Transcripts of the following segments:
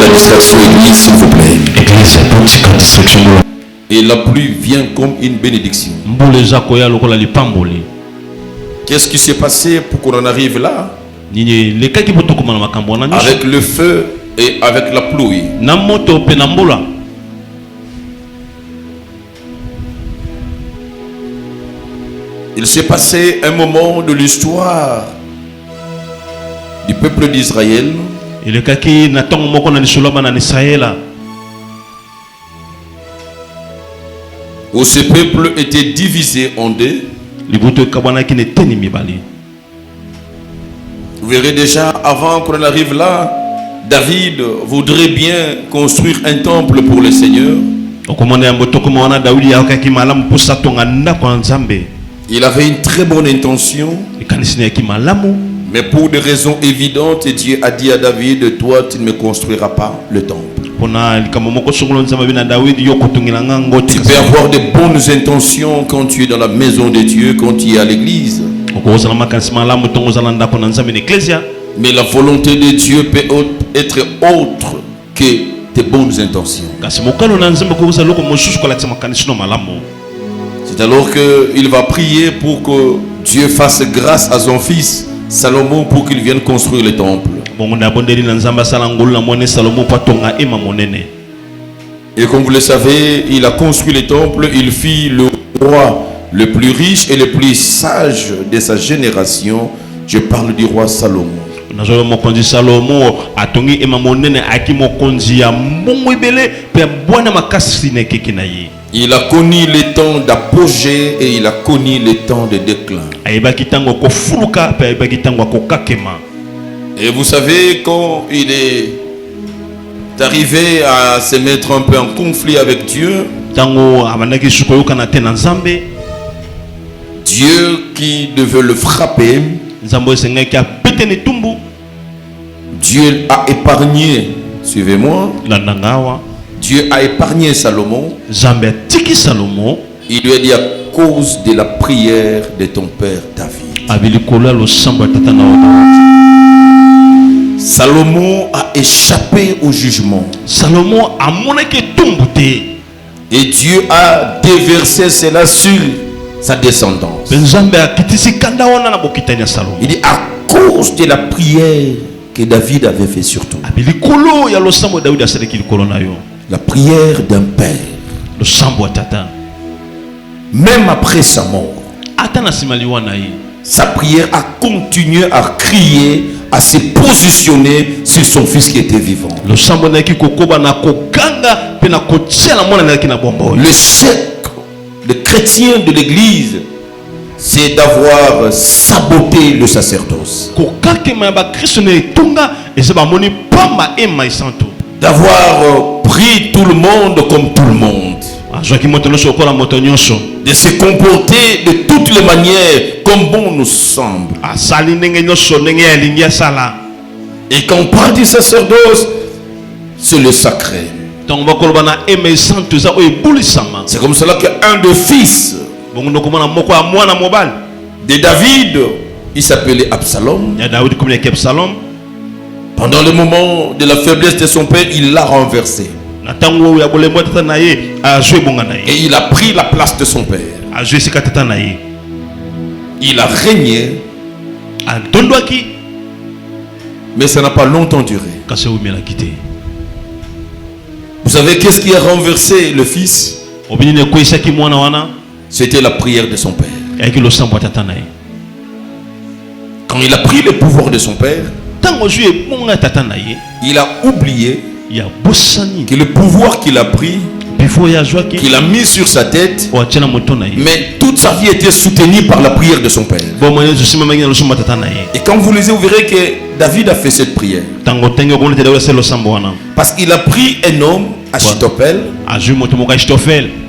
la distraction, Église, s'il vous plaît. Et la pluie vient comme une bénédiction. Qu'est-ce qui s'est passé pour qu'on en arrive là? Avec le feu et avec la pluie. Il s'est passé un moment de l'histoire du peuple d'Israël où ce peuple était divisé en deux. Vous verrez déjà, avant qu'on arrive là, David voudrait bien construire un temple pour le Seigneur. Il avait une très bonne intention, mais pour des raisons évidentes, Dieu a dit à David, toi tu ne me construiras pas le temple. Tu peux avoir de bonnes intentions quand tu es dans la maison de Dieu, quand tu es à l'église. Mais la volonté de Dieu peut être autre que tes bonnes intentions. C'est alors qu'il va prier pour que Dieu fasse grâce à son fils Salomon pour qu'il vienne construire le temple. Et comme vous le savez, il a construit le temple, il fit le roi le plus riche et le plus sage de sa génération. Je parle du roi Salomon. Il a connu les temps d'apogée et il a connu les temps de déclin. Et vous savez, quand il est arrivé à se mettre un peu en conflit avec Dieu, Dieu qui devait le frapper, Dieu a épargné, suivez-moi, Dieu a épargné Salomon. Il lui a dit à cause de la prière de ton père David. Salomon a échappé au jugement. Et Dieu a déversé cela sur sa descendance. Il dit à cause de la prière que David avait fait surtout. La prière d'un père. Même après sa mort, sa prière a continué à crier, à se positionner sur son fils qui était vivant. Le chèque de chrétien de l'église, c'est d'avoir saboté le sacerdoce. D'avoir pris tout le monde comme tout le monde. De se comporter de toutes les manières comme bon nous semble. Et quand on parle du sacerdoce, c'est le sacré. C'est comme cela qu'un des fils de David, il s'appelait Absalom. Pendant le moment de la faiblesse de son père, il l'a renversé. Et il a pris la place de son père. Il a régné. Mais ça n'a pas longtemps duré. Vous savez qu'est-ce qui a renversé le fils? C'était la prière de son père. Quand il a pris le pouvoir de son père, il a oublié que le pouvoir qu'il a pris, qu'il a mis sur sa tête, mais toute sa vie était soutenue par la prière de son père. Et quand vous lisez, vous verrez que David a fait cette prière. Parce qu'il a pris un homme, Achitophel,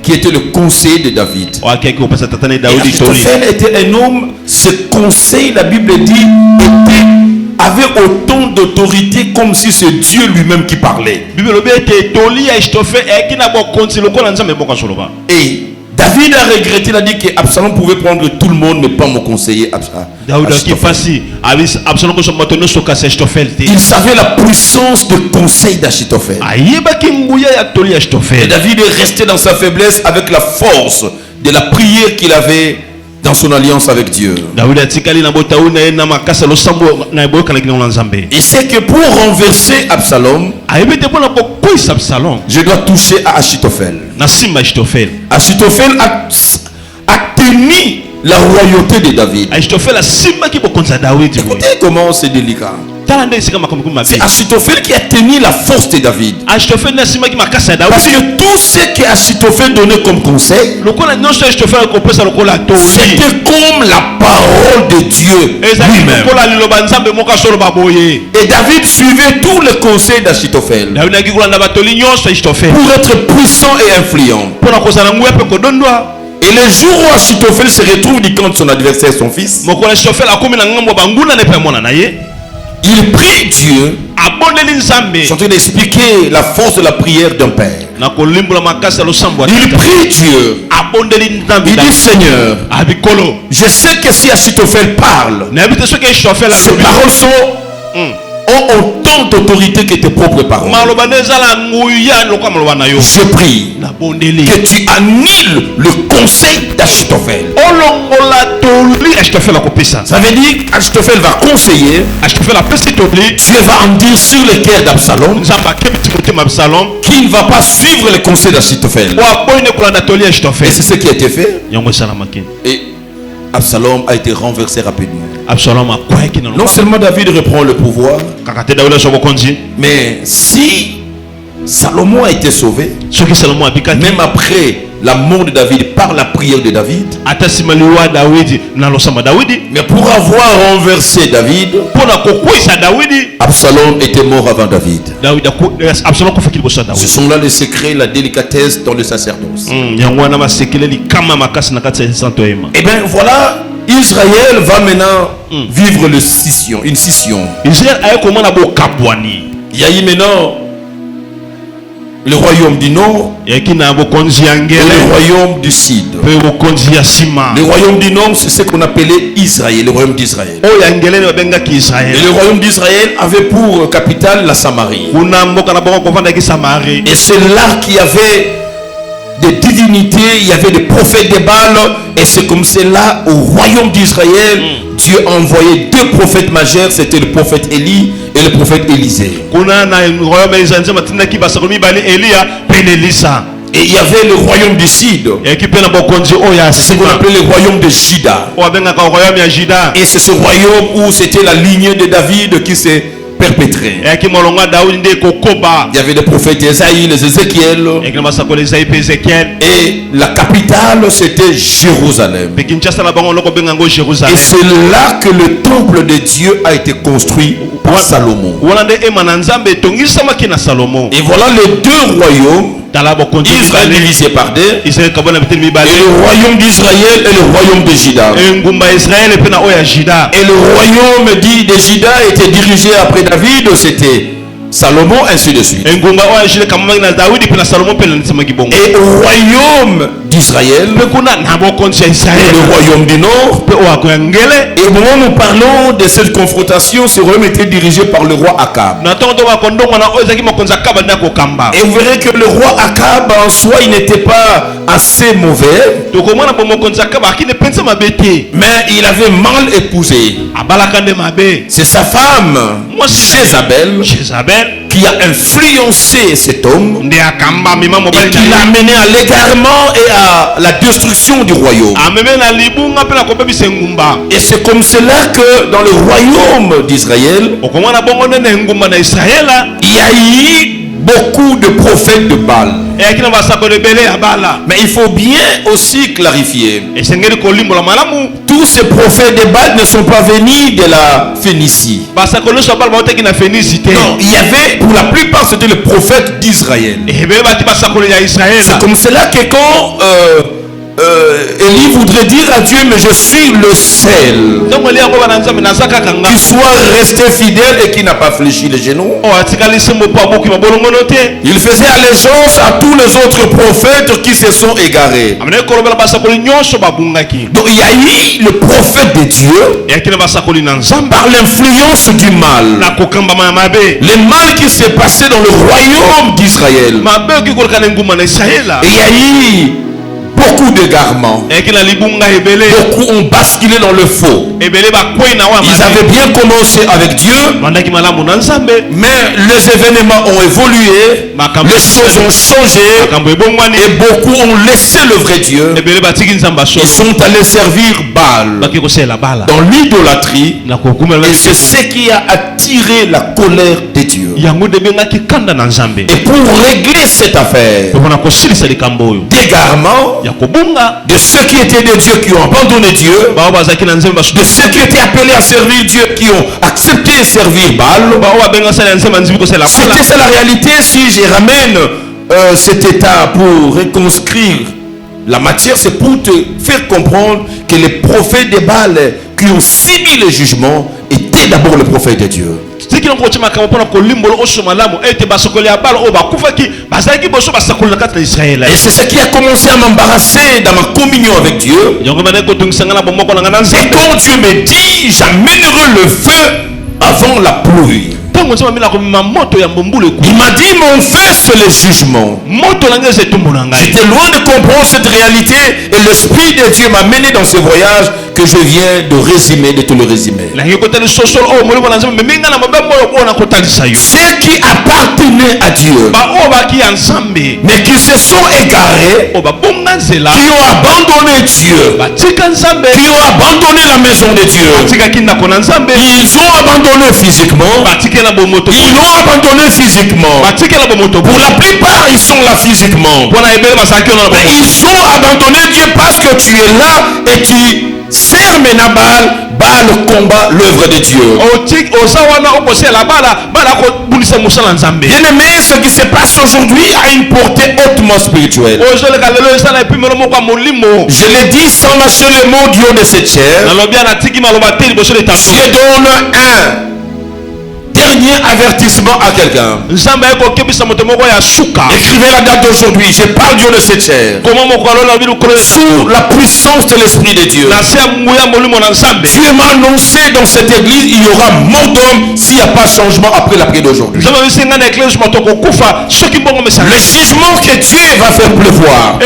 qui était le conseiller de David. Et Achitophel était un homme, ce conseil, la Bible dit, avait autant d'autorité comme si c'est Dieu lui-même qui parlait. Et David a regretté, il a dit que Absalom pouvait prendre tout le monde, mais pas mon conseiller Il savait la puissance de conseil d'Achitophel. Et David est resté dans sa faiblesse avec la force de la prière qu'il avait dans son alliance avec Dieu. Et c'est que pour renverser Absalom, je dois toucher à Achitophel. Achitophel a tenu la royauté de David. Écoutez comment c'est délicat. C'est Achitophel qui a tenu la force de David. Parce que tout ce qu'Achitophel donnait comme conseil, c'était comme la parole de Dieu lui-même. Et David suivait tous les conseils d'Achitophel pour être puissant et influent. Et le jour où Achitophel se retrouve du camp de son adversaire, son fils, il prie Dieu. Je suis en train d'expliquer la force de la prière d'un père. Il prie Dieu. Il dit Seigneur, je sais que si Achitophel parle, ces paroles ont autant d'autorité que tes propres paroles. Je prie que tu annules le conseil d'Achitophel. Ça veut dire qu'Achitophel va conseiller. Dieu va en dire sur le cœur d'Absalom qui ne va pas suivre le conseil d'Achitophel. Et c'est ce qui a été fait. Et Absalom a été renversé rapidement. Non seulement David reprend le pouvoir, mais si Salomon a été sauvé, même après la mort de David par la prière de David, mais pour avoir renversé David, Absalom était mort avant David. Ce sont là les secrets, la délicatesse dans le sacerdoce. Et bien voilà, Israël va maintenant vivre une scission. Il y a eu maintenant le royaume du nord et le royaume du sud. Le royaume du nord, c'est ce qu'on appelait Israël, le royaume d'Israël. Et le royaume d'Israël avait pour capitale la Samarie. Et c'est là qu'il y avait des divinités, il y avait des prophètes de Baal. Et c'est comme cela au royaume d'Israël, Dieu a envoyé deux prophètes majeurs, c'était le prophète Élie et le prophète Élisée. Et il y avait le royaume du Sud. C'est ce qu'on appelait le royaume de Juda. Et c'est ce royaume où c'était la lignée de David qui s'est perpétrée. Il y avait des prophètes Esaïe, les Ézéchiel. Et la capitale c'était Jérusalem. Et c'est là que le temple de Dieu a été construit par Salomon. Et voilà les deux royaumes. Israël divisé par deux. Et le royaume d'Israël et le royaume de Juda. Et le royaume dit de Juda était dirigé après David, c'était Salomon, ainsi de suite. Et au royaume d'Israël et le royaume du nord. Et au moment où nous parlons de cette confrontation, ce royaume était dirigé par le roi Akab. Et vous verrez que le roi Akab en soi, il n'était pas assez mauvais, mais il avait mal épousé. C'est sa femme Jézabel qui a influencé cet homme et qui l'a amené à l'égarement et à la destruction du royaume. Et c'est comme cela que dans le royaume d'Israël, il y a eu beaucoup de prophètes de Baal. Mais il faut bien aussi clarifier. Tous ces prophètes de Baal ne sont pas venus de la Phénicie. Non, il y avait, pour la plupart, c'était le prophète d'Israël. C'est comme cela que quand Élie voudrait dire à Dieu, mais je suis le seul qui soit resté fidèle et qui n'a pas fléchi les genoux. Il faisait allégeance à tous les autres prophètes qui se sont égarés. Donc il y a eu le prophète de Dieu par l'influence du mal. Le mal qui s'est passé dans le royaume d'Israël. Et il y a eu beaucoup d'égarements. Beaucoup ont basculé dans le faux. Ils avaient bien commencé avec Dieu, mais les événements ont évolué, les choses ont changé, et beaucoup ont laissé le vrai Dieu. Ils sont allés servir Baal dans l'idolâtrie, et c'est ce qui a attiré la colère de Dieu. Et pour régler cette affaire d'égarement de ceux qui étaient des dieux qui ont abandonné Dieu, de ceux qui étaient appelés à servir Dieu qui ont accepté de servir Baal, c'était ça la réalité. Si je ramène cet état pour reconstruire la matière, c'est pour te faire comprendre que les prophètes de Baal qui ont subi le jugement étaient d'abord le prophète de Dieu. Et c'est ce qui a commencé à m'embarrasser dans ma communion avec Dieu. Et quand Dieu me dit, j'amènerai le feu avant la pluie. Il m'a dit, mon feu c'est le jugement. J'étais loin de comprendre cette réalité, et l'Esprit de Dieu m'a mené dans ce voyage que je viens de résumer, de te le résumer. Ceux qui appartenaient à Dieu, mais qui se sont égarés, qui ont abandonné Dieu, qui ont abandonné la maison de Dieu, ils ont abandonné physiquement. Ils l'ont abandonné physiquement. Pour la plupart, ils sont là physiquement. Mais ils ont abandonné Dieu parce que tu es là et tu sers Ménabal. Baal combat l'œuvre de Dieu. Bien aimé, ce qui se passe aujourd'hui a une portée hautement spirituelle. Je l'ai dit sans mâcher le mot du haut de cette chair. Je donne un dernier avertissement à quelqu'un. Écrivez la date d'aujourd'hui. Je parle Dieu de cette chair. Sous la puissance de l'Esprit de Dieu. Dieu m'a annoncé dans cette église, il y aura mort d'homme s'il n'y a pas changement après la prière d'aujourd'hui. Le jugement que Dieu va faire pleuvoir.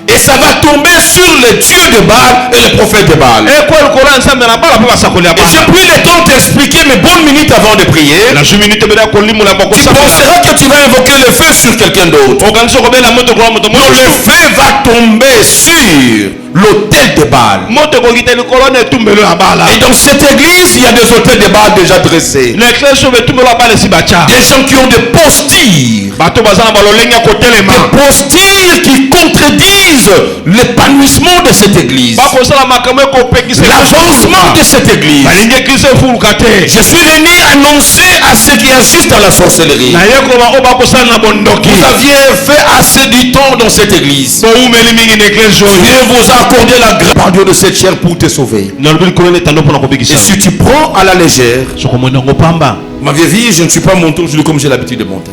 Et ça va tomber sur le Dieu de Baal et le prophète de Baal. Et j'ai pris le temps d'expliquer mes bonnes minutes avant de prier. Tu penseras que tu vas invoquer le feu sur quelqu'un d'autre. Non, le feu va tomber sur l'autel de Baal. Et dans cette église, il y a des autels de Baal déjà dressés. Des gens qui ont des postures. Des postures qui contredisent l'épanouissement de cette église. L'avancement de cette église. Je suis venu annoncer à ceux qui assistent à la sorcellerie. Vous aviez fait assez du temps dans cette église. Dieu vous a accordé la grâce par Dieu de cette chair pour te sauver. Et si tu prends à la légère, ma vieille vie, je ne suis pas monté aujourd'hui comme j'ai l'habitude de monter.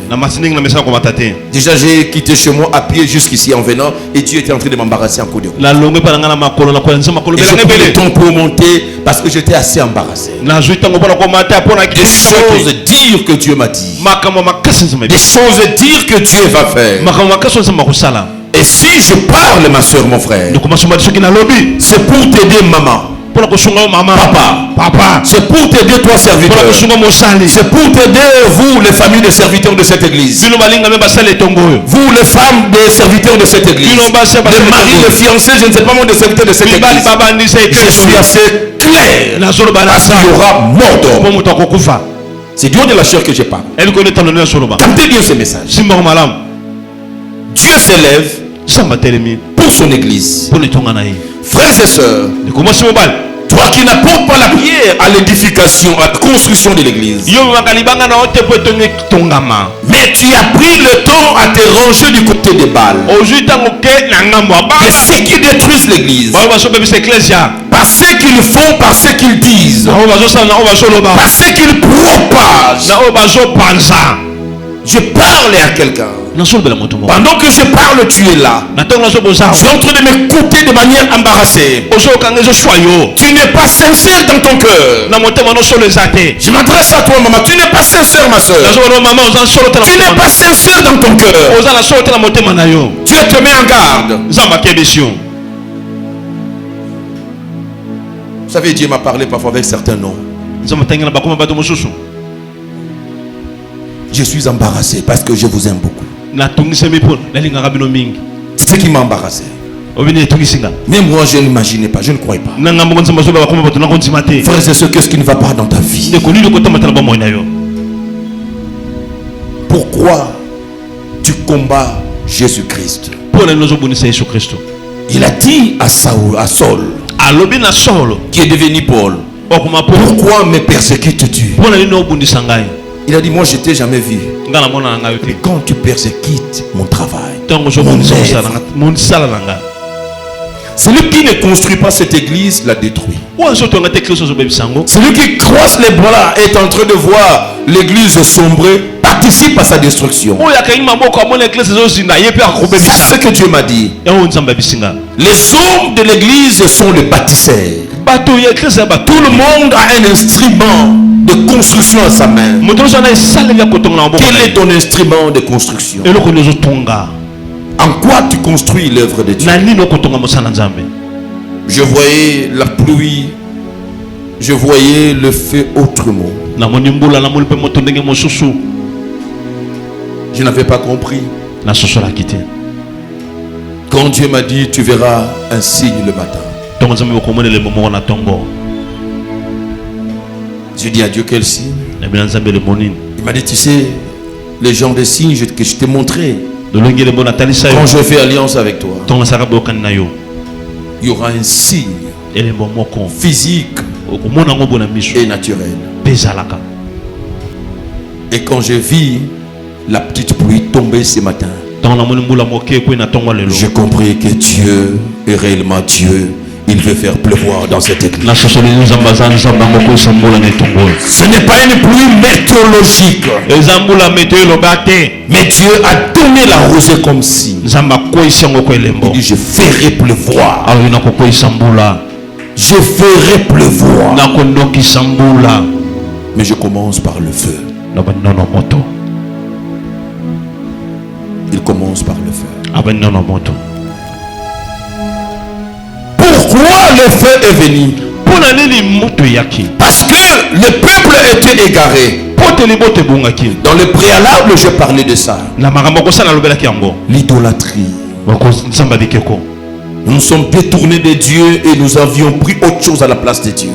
Déjà, j'ai quitté chez moi à pied jusqu'ici en venant, et Dieu était en train de m'embarrasser en coup de route. Et j'ai pris le temps pour monter parce que j'étais assez embarrassé. Des choses dire que Dieu m'a dit. Des choses dire que Dieu va faire. Et si je parle, ma soeur, mon frère, c'est pour t'aider maman. Papa, c'est pour t'aider toi serviteur. C'est pour t'aider vous les familles des serviteurs de cette église. Vous les femmes des serviteurs de cette église. Les maris, les fiancés, je ne sais pas moi des serviteurs de cette église. Je suis assez clair parce qu'il y aura mort d'homme. C'est Dieu de la chair que je parle. Captez bien ce message. Dieu s'élève pour son église. Frères et sœurs, toi Toi qui n'apportes pas la pierre à l'édification, à la construction de l'église. Mais tu as pris le temps à te ranger du côté des Bâles. Et ceux qui détruisent l'église. Par ce qu'ils font, par ce qu'ils disent. Par ce qu'ils propagent. Je parle à quelqu'un. Pendant que je parle, tu es là. Tu es en train de m'écouter de manière embarrassée. Tu n'es pas sincère dans ton cœur. Je m'adresse à toi, maman. Tu n'es pas sincère, ma soeur. Tu n'es pas sincère dans ton cœur. Tu te mets en garde. Vous savez, Dieu m'a parlé parfois avec certains noms. Je suis embarrassé parce que je vous aime beaucoup. C'est ce qui m'a embarrassé. Mais moi je n'imaginais pas, je ne croyais pas. Frères et sœurs, qu'est-ce qui ne va pas dans ta vie? Pourquoi tu combats Jésus-Christ? Il a dit à Saul, qui est devenu Paul, pourquoi me persécutes-tu? Il a dit, moi je t'ai jamais vu. Et quand tu persécutes mon travail, mon œuvre, celui qui ne construit pas cette église la détruit. Celui qui croise les bras est en train de voir l'église sombrer, participe à sa destruction. C'est ce que Dieu m'a dit. Les hommes de l'église sont les bâtisseurs. Tout le monde a un instrument de construction à sa main. Quel est ton instrument de construction? En quoi tu construis l'œuvre de Dieu? Je voyais la pluie, je voyais le feu autrement. Je n'avais pas compris. Quand Dieu m'a dit, tu verras un signe le matin. J'ai dit à Dieu, quel signe? Il m'a dit, tu sais, les genres de signes que je t'ai montré. Quand je fais alliance avec toi, il y aura un signe physique et naturel. Et quand je vis la petite pluie tomber ce matin, j'ai compris que Dieu est réellement Dieu. Il veut faire pleuvoir dans cette église. Ce n'est pas une pluie météorologique. Mais Dieu a donné la rosée comme si. Il dit, je ferai pleuvoir. Je ferai pleuvoir. Mais je commence par le feu. Il commence par le feu. Pourquoi le feu est venu? Parce que le peuple était égaré. Dans le préalable, je parlais de ça. L'idolâtrie. Nous nous sommes détournés de Dieu et nous avions pris autre chose à la place de Dieu.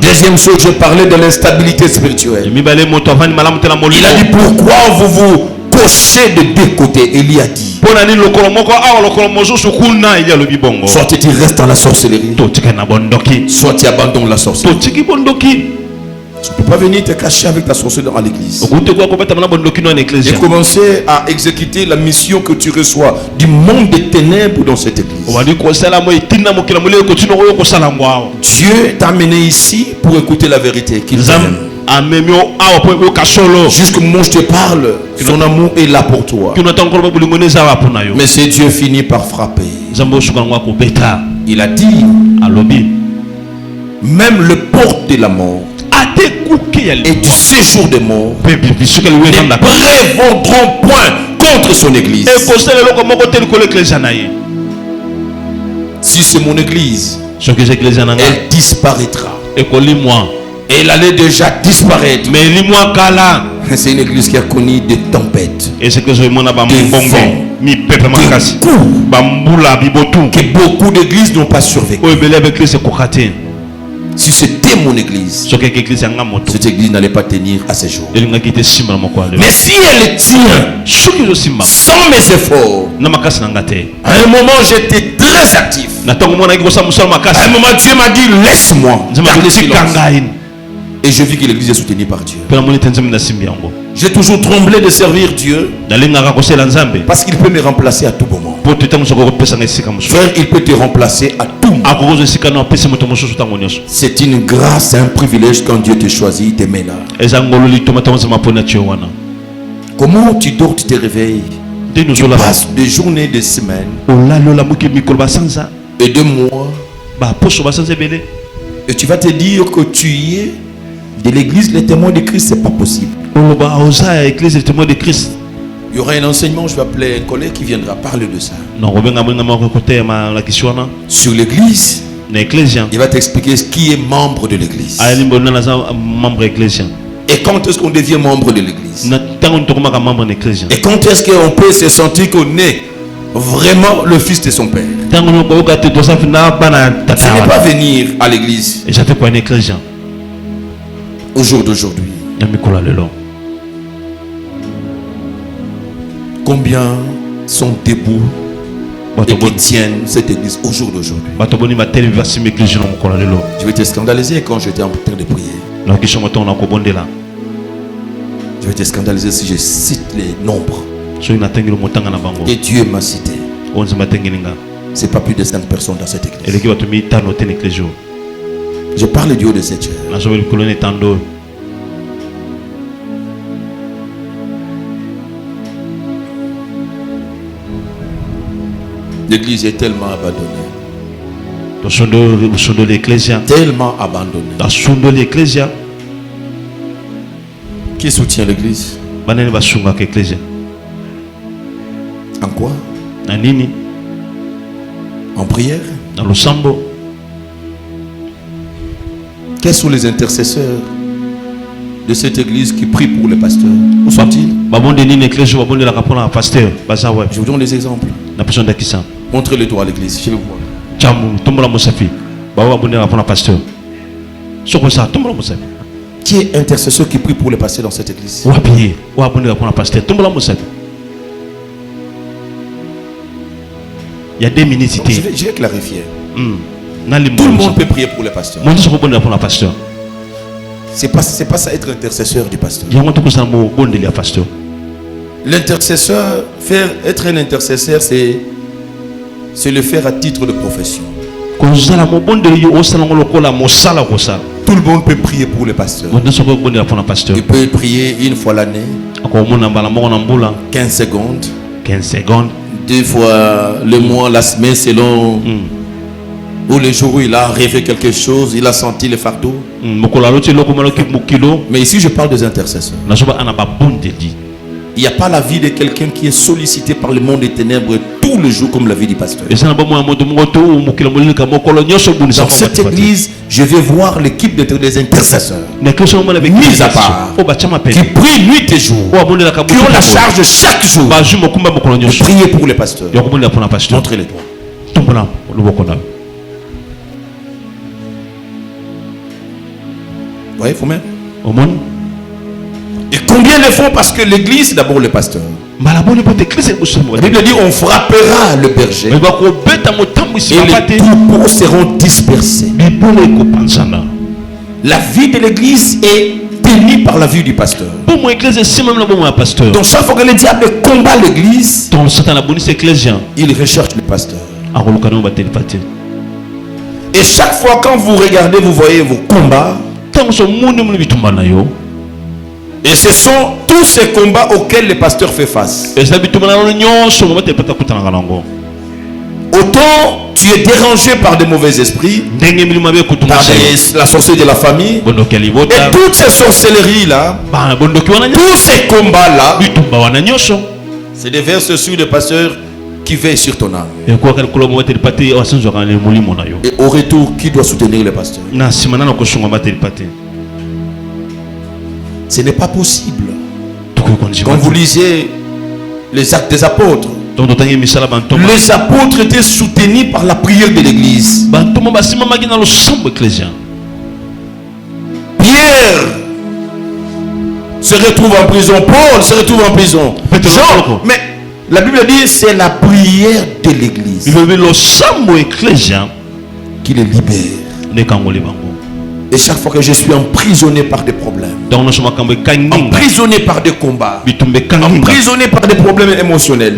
Deuxième chose, je parlais de l'instabilité spirituelle. Il a dit, pourquoi vous cochez de deux côtés? Élie a dit, soit tu restes dans la sorcellerie, soit tu abandonnes la sorcellerie. Tu ne peux pas venir te cacher avec ta sorcellerie dans l'église et commencer à exécuter la mission que tu reçois du monde des ténèbres dans cette église. Dieu t'a amené ici pour écouter la vérité qu'il t'aime. Jusqu'au moment où je te parle, son amour est là pour toi. Mais c'est Dieu finit par frapper. Il a dit, même le porte de la mort et du séjour des morts ne prévaudront point contre son église. Si c'est mon église, elle disparaîtra. Elle allait déjà disparaître. C'est une église qui a connu des tempêtes, des vents, que beaucoup d'églises n'ont pas survécu. si c'était mon église, cette église n'allait pas tenir à ces jours. Mais si elle tient sans mes efforts, à un moment j'étais très actif. À un moment Dieu m'a dit laisse-moi. Et je vis que l'église est soutenue par Dieu. J'ai toujours tremblé de servir Dieu parce qu'il peut me remplacer à tout moment. Frère, il peut te remplacer à tout moment. C'est une grâce, un privilège quand Dieu te choisit, il te met là. Comment tu dors, tu te réveilles, tu passes des journées, des semaines et des mois, et tu vas te dire que tu y es de l'église, les témoins de Christ, c'est pas possible. Il y aura un enseignement, je vais appeler un collègue qui viendra parler de ça. Sur l'église, il va t'expliquer ce qui est membre de l'église. Et quand est-ce qu'on devient membre de l'église? Et quand est-ce qu'on peut se sentir qu'on est vraiment le fils de son père? Ce n'est pas venir à l'église au jour d'aujourd'hui. Combien sont debout et qui tiennent cette église au jour d'aujourd'hui? Je vais te scandaliser quand j'étais en train de prier. Je vais te scandaliser si je cite les nombres que Dieu m'a cité. C'est pas plus de 5 personnes dans cette église. Je parle du haut de cette chair. L'église est tellement abandonnée. Tellement abandonnée. Qui soutient l'église? En quoi? En prière? Quels sont les intercesseurs de cette église qui prient pour les pasteurs? Où sont-ils? Je vous donne des exemples. Montrez-le toi à l'église, je vais voir. Qui est intercesseur qui prie pour les pasteurs dans cette église? Il y a des ministres. Je vais clarifier. Tout le monde peut prier pour les pasteurs. C'est pas ça être intercesseur du pasteur. L'intercesseur, être un intercesseur, c'est le faire à titre de profession. Tout le monde peut prier pour le pasteur. Il peut prier une fois l'année, 15 secondes, 2 fois le mois, la semaine, selon ou le jour où il a rêvé quelque chose, il a senti le fardeau. Mais ici je parle des intercesseurs. Il n'y a pas la vie de quelqu'un qui est sollicité par le monde des ténèbres tout le jour comme la vie du pasteur. Dans cette église, je vais voir l'équipe des intercesseurs mis à part, qui prient nuit et jour, qui ont la charge chaque jour de prier pour les pasteurs. Montrez-les toi. Vous voyez, vous-même. Et combien le font parce que l'église, c'est d'abord le pasteur. La Bible dit on frappera le berger et les troupeaux seront dispersés. La vie de l'église est tenue par la vie du pasteur. Donc chaque fois que le diable combat l'église, il recherche le pasteur. Et chaque fois quand vous regardez, vous voyez vos combats. Et ce sont tous ces combats auxquels le pasteur fait face. Autant tu es dérangé par des mauvais esprits, par la sorcellerie de la famille, et toutes ces sorcelleries-là, tous ces combats-là, c'est des versets sur le pasteur qui veille sur ton âme. Et au retour, qui doit soutenir le pasteur? Ce n'est pas possible. Quand vous lisez les actes des apôtres, les apôtres étaient soutenus par la prière de l'église. Pierre se retrouve en prison, Paul se retrouve en prison, Jean, mais la Bible dit c'est la prière de l'église qui les libère. Et chaque fois que je suis emprisonné par des problèmes, emprisonné par des combats, emprisonné par des problèmes émotionnels,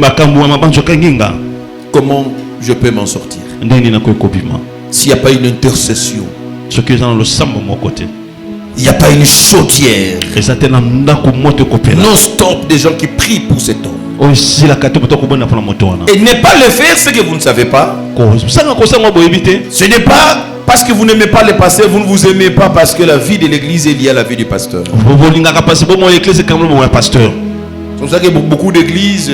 comment je peux m'en sortir? S'il n'y a pas une intercession, il n'y a pas une chaudière non-stop des gens qui prient pour cet homme. Et ne pas le faire ce que vous ne savez pas. Ce n'est pas parce que vous n'aimez pas les pasteurs, vous ne vous aimez pas, parce que la vie de l'église est liée à la vie du pasteur. C'est pour ça que beaucoup d'églises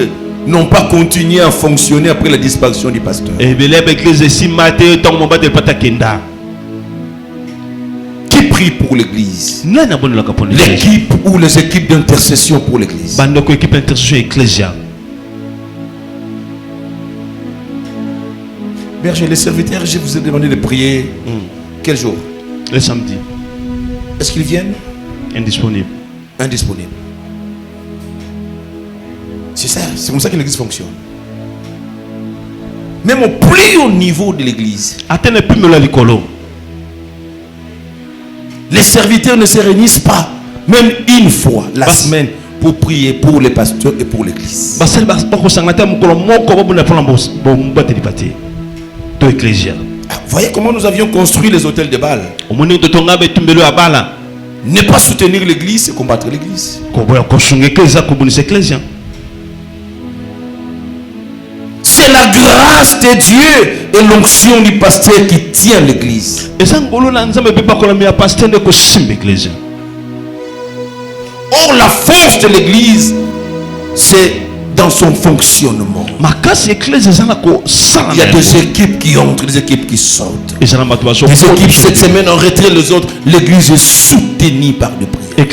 n'ont pas continué à fonctionner après la disparition du pasteur. Qui prie pour l'église? L'équipe ou les équipes d'intercession pour l'église. Berger, les serviteurs, je vous ai demandé de prier. Quel jour? Le samedi. Est-ce qu'ils viennent? Indisponible. Indisponible. C'est ça, c'est comme ça que l'église fonctionne. Même au plus haut niveau de l'église, les serviteurs ne se réunissent pas, même une fois la semaine, pour prier pour les pasteurs et pour l'église. Voyez comment nous avions construit les hôtels de Baal. Ne pas soutenir l'église, c'est combattre l'église. C'est la grâce de Dieu et l'onction du pasteur qui tient l'église. Or, la force de l'église, c'est dans son fonctionnement. Il y a des équipes qui entrent, des équipes qui sortent. Les équipes cette semaine ont retiré les autres. L'église est soutenue par des prières.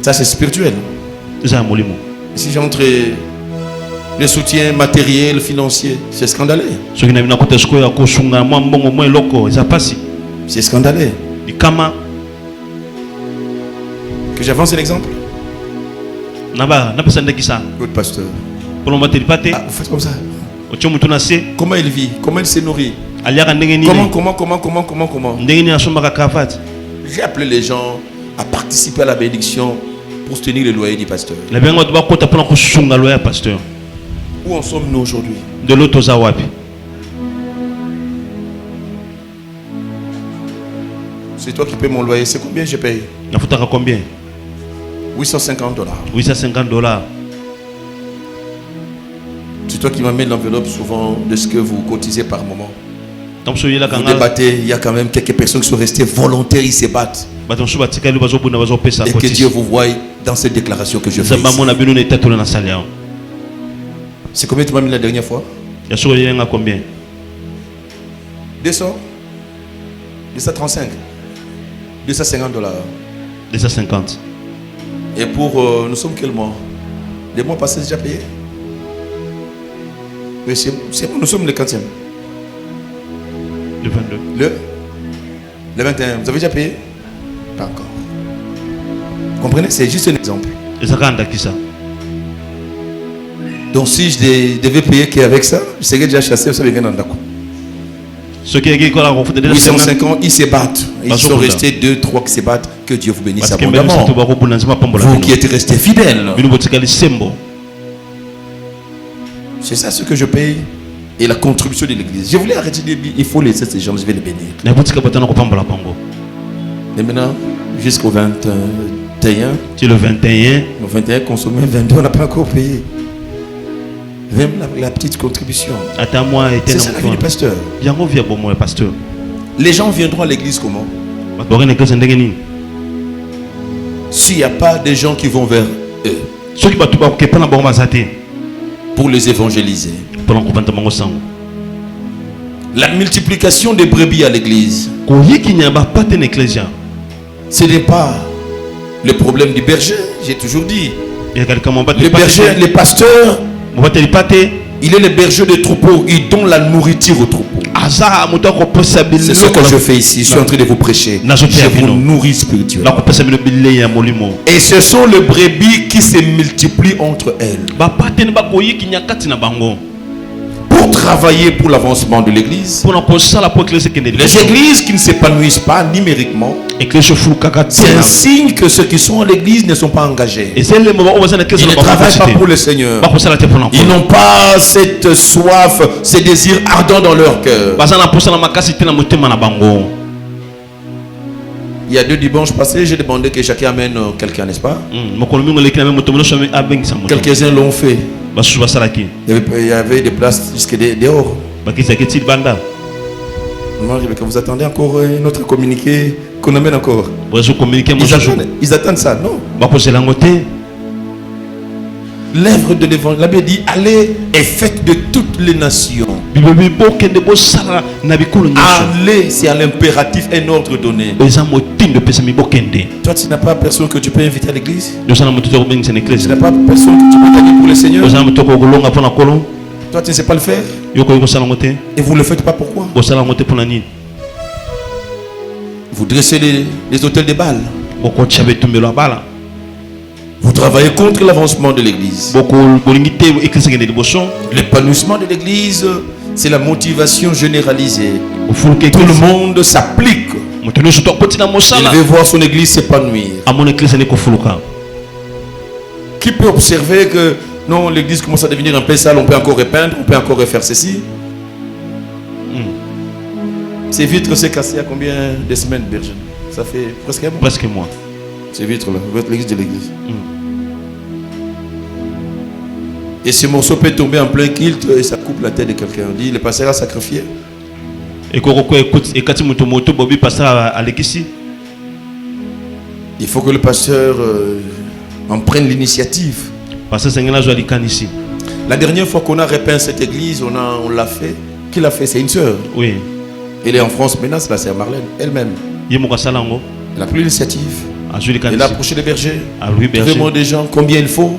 Ça, c'est spirituel. Si j'entre le soutien matériel, financier, c'est scandaleux. C'est scandaleux. Que j'avance un exemple. Votre pasteur. Vous faites comme ça. Comment il vit? Comment il se nourrit? Comment? J'ai appelé les gens à participer à la bénédiction pour soutenir le loyer du pasteur. Où en sommes-nous aujourd'hui? C'est toi qui payes mon loyer. C'est combien je paye? Combien? $850. $850. C'est toi qui m'amènes l'enveloppe souvent de ce que vous cotisez par moment. Vous débattez, il y a quand même quelques personnes qui sont restées volontaires, ils se battent. Et que Dieu vous voie dans cette déclaration que je fais ici. C'est combien tu m'as mis la dernière fois? 200? 235? $250. 250. Et pour nous sommes quel mois? Les mois passés déjà payés? Mais nous sommes le 40e. Le 22. Le 21. Vous avez déjà payé? Pas encore. Vous comprenez? C'est juste un exemple. Donc si je devais payer qu'avec ça, je serais déjà chassé. Vous savez bien dans le 850, ils se battent. Ils sont restés 2-3 qui se battent. Que Dieu vous bénisse abondamment. Vous qui êtes restés fidèles. C'est ça ce que je paye. Et la contribution de l'église. Je voulais arrêter de dire, il faut laisser ces gens, je vais les bénir. Et maintenant, jusqu'au 21. C'est le 21. Au 21, consommé 22, on n'a pas encore payé. Même la petite contribution. C'est ça la vie du pasteur. Les gens viendront à l'église comment? S'il n'y a pas des gens qui vont vers eux pour les évangéliser. La multiplication des brebis à l'église, ce n'est pas le problème du berger. J'ai toujours dit, le berger, les pasteurs Il est le berger des troupeaux. Il donne la nourriture aux troupeaux. C'est ce que je fais ici. Je suis en train de vous prêcher. Je vous nourris spirituellement. Et ce sont les brebis qui se multiplient entre elles. Pour travailler pour l'avancement de l'église, les églises qui ne s'épanouissent pas numériquement, c'est un signe que ceux qui sont à l'église ne sont pas engagés. Ils ne travaillent pas pour le Seigneur. Ils n'ont pas cette soif, ce désir ardent dans leur cœur. Il y a 2 dimanches passés, j'ai demandé que chacun amène quelqu'un, n'est-ce pas? Quelques-uns l'ont fait. Il y avait des places jusqu'à dehors. Vous attendez encore notre communiqué qu'on amène encore? Ils attendent ça, non? L'œuvre de l'évangile, la Bible dit allez et faites de toutes les nations. Allez, c'est à l'impératif, un ordre donné. Toi, tu n'as pas personne que tu peux inviter à l'église. Tu n'as pas personne que tu peux inviter pour le Seigneur. Toi, tu ne sais pas le faire. Et vous ne le faites pas, pourquoi? Vous dressez les hôtels de Baal. Vous travaillez contre l'avancement de l'église. L'épanouissement de l'église, c'est la motivation généralisée. Tout le monde s'applique. Il veut voir son église s'épanouir. Qui peut observer que non, l'église commence à devenir un peu sale, on peut encore repeindre, on peut encore refaire ceci. Ces vitres s'est cassé à combien de semaines, Berger? Ça fait presque un mois. Presque un mois. Ces vitres-là, l'église de l'église. Et ce morceau peut tomber en plein kilt et ça coupe la tête de quelqu'un. On dit, le pasteur a sacrifié. Il faut que le pasteur en prenne l'initiative. La dernière fois qu'on a repeint cette église, on l'a fait. Qui l'a fait? C'est une sœur. Oui. Elle est en France maintenant, c'est la sœur Marlène, elle-même. Elle a pris l'initiative. Elle a approché les bergers. Vraiment des gens, combien il faut.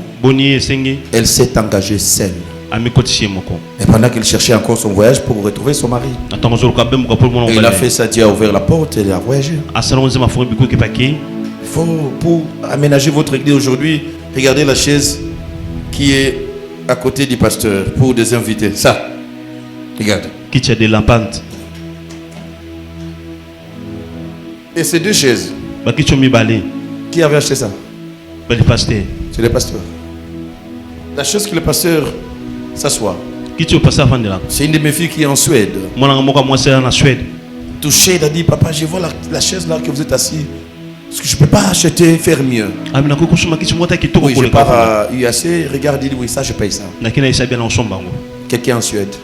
Elle s'est engagée seule. Et pendant qu'elle cherchait encore son voyage pour retrouver son mari, et il a fait ça, Dieu a ouvert la porte et elle a voyagé. Il faut, pour aménager votre église aujourd'hui, regardez la chaise qui est à côté du pasteur pour des invités. Ça, regarde. Et ces 2 chaises, qui avait acheté ça? C'est le pasteur. La chaise que le pasteur s'assoit, c'est une de mes filles qui est en Suède. Touché, il a dit, papa, je vois la chaise là que vous êtes assis. Parce que je ne peux pas acheter, faire mieux. Oui, je pars à UAC, regarde, il dit, oui, ça, je paye ça. Quelqu'un en Suède.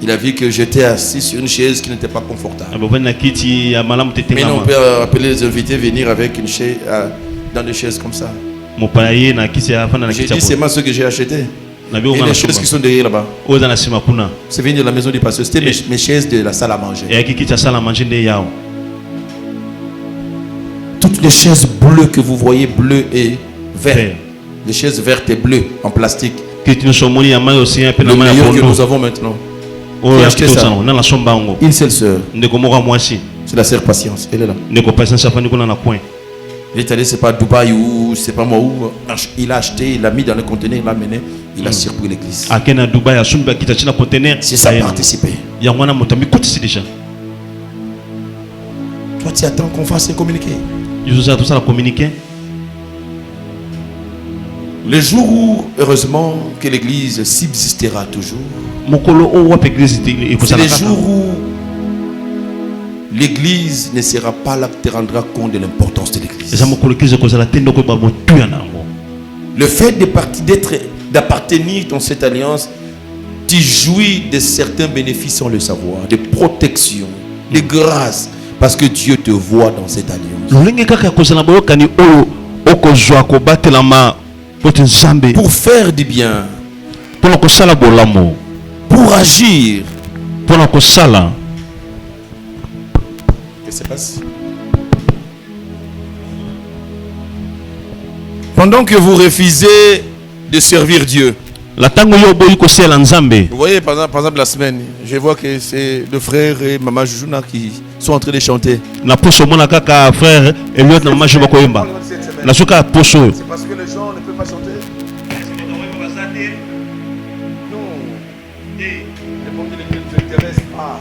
Il a vu que j'étais assis sur une chaise qui n'était pas confortable. Maintenant, on peut appeler les invités à venir avec une chaise, dans des chaises comme ça. J'ai dit, c'est moi ce que j'ai acheté. Et les chaises qui sont derrière là-bas, c'est venu de la maison du pasteur. C'était mes chaises de la salle à manger. Toutes les chaises bleues que vous voyez, bleues et vertes. Les chaises vertes et bleues en plastique. Le meilleur que nous avons maintenant. Qui a acheté ça? Une seule sœur. C'est la sœur Patience. Elle est là. Il est allé, c'est pas à Dubaï ou c'est pas moi où. Il a acheté, il l'a mis dans le conteneur, il l'a mené, il a surpris l'église. C'est ça participer. Toi, tu attends qu'on fasse un communiqué. Le jour où, heureusement, que l'église subsistera toujours, c'est le jour où l'église ne sera pas là, te rendra compte de l'importance de l'église. Le fait d'appartenir dans cette alliance, tu jouis de certains bénéfices sans le savoir, de protection, de grâce, parce que Dieu te voit dans cette alliance. Pour faire du bien, pour agir. Qu'est-ce qui se passe? Pendant que vous refusez de servir Dieu, Vous voyez, par exemple, la semaine, je vois que c'est le frère et maman Jujuna qui sont en train de chanter. C'est parce que les gens ne peuvent pas chanter. Non. Les membres de l'église ne s'intéressent pas.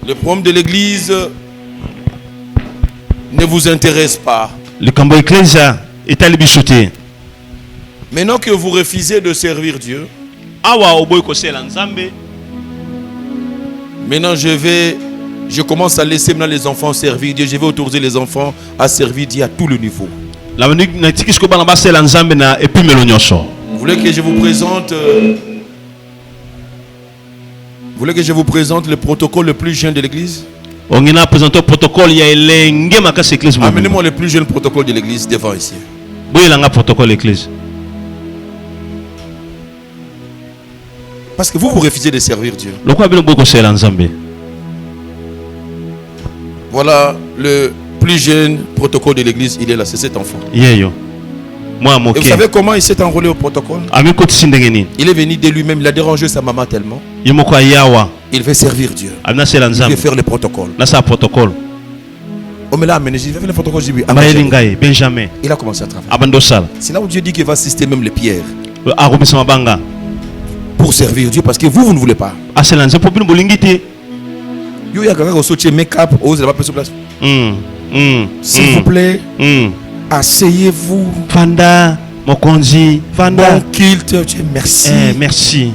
Le problème de l'église ne vous intéresse pas. Maintenant que vous refusez de servir Dieu, maintenant je commence à laisser maintenant les enfants servir Dieu. Je vais autoriser les enfants à servir Dieu à tout le niveau. Vous voulez que je vous présente le protocole le plus jeune de l'église? Amenez-moi le plus jeune protocole de l'église devant ici. Parce que vous refusez de servir Dieu. Voilà le plus jeune protocole de l'église, il est là, c'est cet enfant. Et vous savez comment il s'est enrôlé au protocole? Il est venu de lui-même, il a dérangé sa maman tellement. Il veut servir Dieu. Il veut faire le protocole. On me l'a amené, j'ai fait le protocole, j'ai dit Benjamin. Il a commencé à travailler. C'est là où Dieu dit qu'il va assister même les pierres pour servir Dieu, parce que vous ne voulez pas. S'il vous plaît, asseyez-vous. Fanda, Mokonzi, Fanda. Mon culte, merci. Merci.